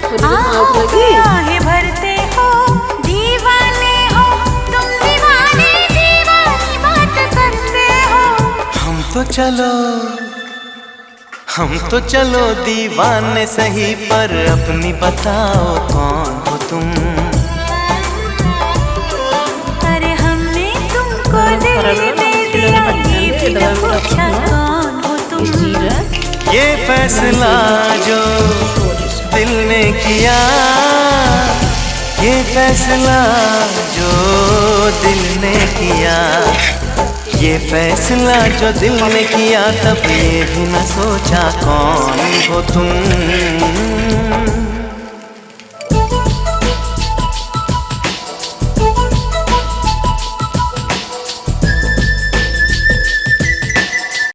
आहे भरते हो, दीवाने हो तुम, दीवाने दीवानी बात करते हो। हम तो चलो दीवाने सही, पर अपनी बताओ कौन हो तुम। अरे हमने तुमको दिल दे दिया, ये भी न पूछा कौन हो तुम। ये फैसला जो दिल ने किया, ये फैसला जो दिल ने किया, ये फैसला जो दिल ने किया, तब ये भी न सोचा कौन हो तुम।